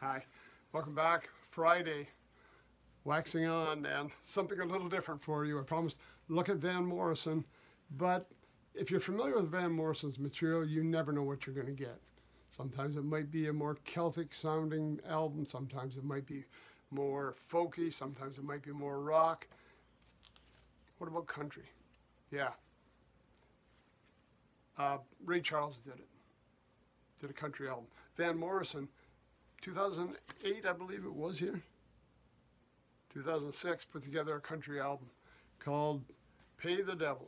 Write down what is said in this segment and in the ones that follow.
Hi, welcome back. Friday, waxing on, and something a little different for you. I promised, look at Van Morrison, but if you're familiar with Van Morrison's material, you never know what you're going to get. Sometimes it might be a more Celtic sounding album, sometimes it might be more folky, sometimes it might be more rock. What about country? Yeah, Ray Charles did a country album. Van Morrison, 2008, I believe it was here. 2006, put together a country album called Pay the Devil.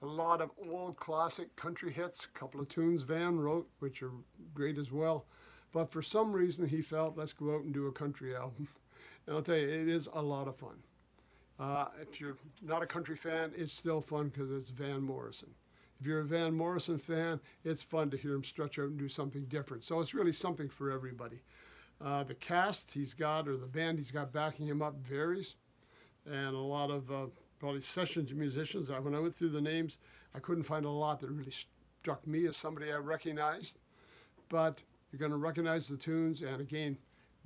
A lot of old classic country hits, a couple of tunes Van wrote, which are great as well. But for some reason, he felt, let's go out and do a country album. And I'll tell you, it is a lot of fun. If you're not a country fan, it's still fun because it's Van Morrison. If you're a Van Morrison fan, it's fun to hear him stretch out and do something different. So it's really something for everybody. The cast he's got, or the band he's got backing him up, varies. And a lot of probably session musicians. When I went through the names, I couldn't find a lot that really struck me as somebody I recognized. But you're going to recognize the tunes, and again,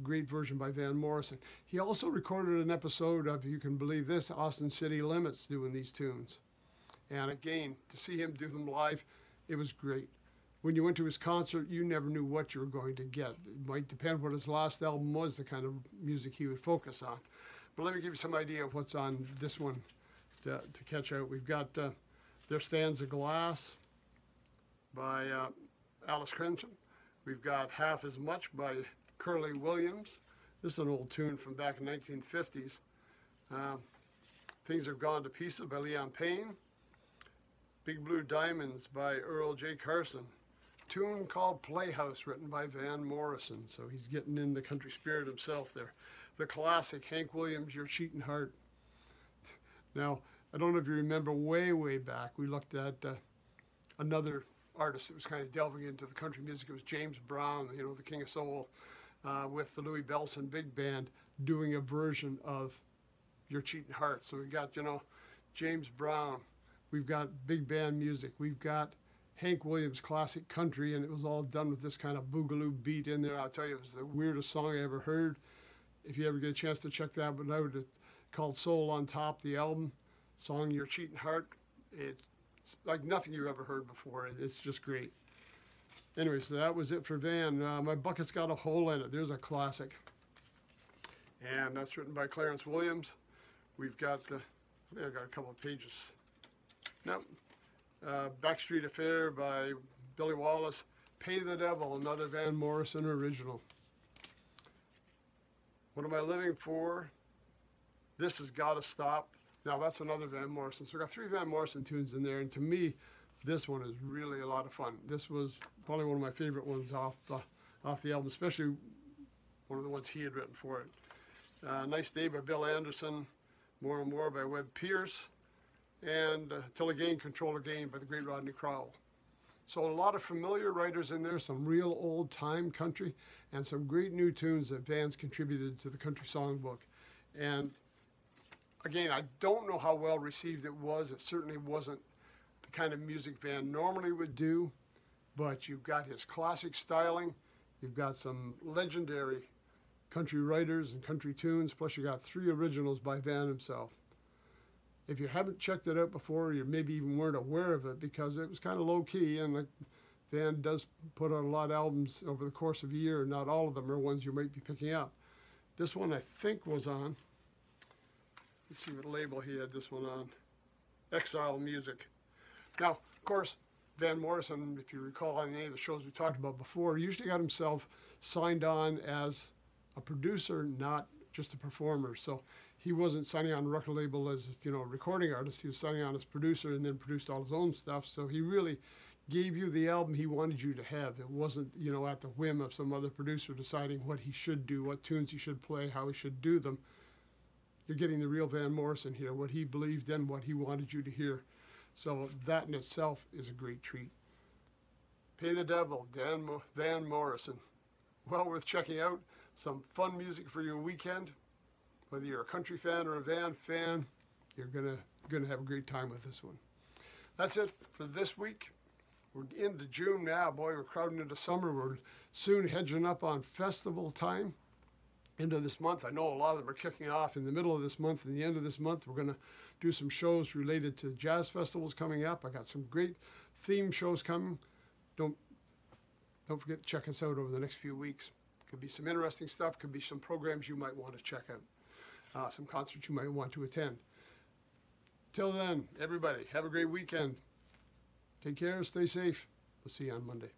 great version by Van Morrison. He also recorded an episode of, you can believe this, Austin City Limits doing these tunes. And again, to see him do them live, it was great. When you went to his concert, you never knew what you were going to get. It might depend what his last album was, the kind of music he would focus on. But let me give you some idea of what's on this one to catch out. We've got There Stands a Glass by Alice Crensham. We've got Half as Much by Curly Williams. This is an old tune from back in the 1950s. Things Have Gone to Pieces by Leon Payne. Big Blue Diamonds by Earl J. Carson. Tune called Playhouse, written by Van Morrison. So he's getting in the country spirit himself there. The classic Hank Williams, Your Cheating Heart. Now, I don't know if you remember way back, we looked at another artist that was kind of delving into the country music. It was James Brown, the King of Soul, with the Louis Bellson Big Band doing a version of Your Cheating Heart. So we got, James Brown. We've got big band music. We've got Hank Williams classic country, and it was all done with this kind of boogaloo beat in there. I'll tell you, it was the weirdest song I ever heard. If you ever get a chance to check that one out, it's called Soul on Top, the album. Song Your Cheating Heart. It's like nothing you've ever heard before. It's just great. Anyway, so that was it for Van. My Bucket's Got a Hole in It. There's a classic. And that's written by Clarence Williams. We've got, I think I've got a couple of pages. Nope. Backstreet Affair by Billy Wallace. Pay the Devil, another Van Morrison original. What Am I Living For? This Has Gotta Stop. Now that's another Van Morrison. So we've got 3 Van Morrison tunes in there, and to me, this one is really a lot of fun. This was probably one of my favorite ones off the album, especially one of the ones he had written for it. Nice Day by Bill Anderson. More and More by Webb Pierce. And Till Again, Control Again by the great Rodney Crowell. So a lot of familiar writers in there, some real old time country, and some great new tunes that Van's contributed to the country songbook. And again, I don't know how well received it was. It certainly wasn't the kind of music Van normally would do, but you've got his classic styling, you've got some legendary country writers and country tunes, plus you got 3 originals by Van himself. If you haven't checked it out before, you maybe even weren't aware of it because it was kind of low-key, and Van does put out a lot of albums over the course of a year. Not all of them are ones you might be picking up. This one I think was on, let's see what label he had this one on, Exile Music. Now, of course, Van Morrison, if you recall on any of the shows we talked about before, usually got himself signed on as a producer, not just a performer. So he wasn't signing on a record label as a recording artist. He was signing on as producer and then produced all his own stuff. So he really gave you the album he wanted you to have. It wasn't at the whim of some other producer deciding what he should do, what tunes he should play, how he should do them. You're getting the real Van Morrison here, what he believed in, what he wanted you to hear. So that in itself is a great treat. Pay the Devil, Van Morrison. Well worth checking out. Some fun music for your weekend. Whether you're a country fan or a Van fan, you're gonna have a great time with this one. That's it for this week. We're into June now. Boy, we're crowding into summer. We're soon hedging up on festival time into this month. I know a lot of them are kicking off in the middle of this month and the end of this month. We're going to do some shows related to jazz festivals coming up. I got some great theme shows coming. Don't forget to check us out over the next few weeks. Could be some interesting stuff. Could be some programs you might want to check out. Some concerts you might want to attend. Till then, everybody, have a great weekend. Take care, stay safe. We'll see you on Monday.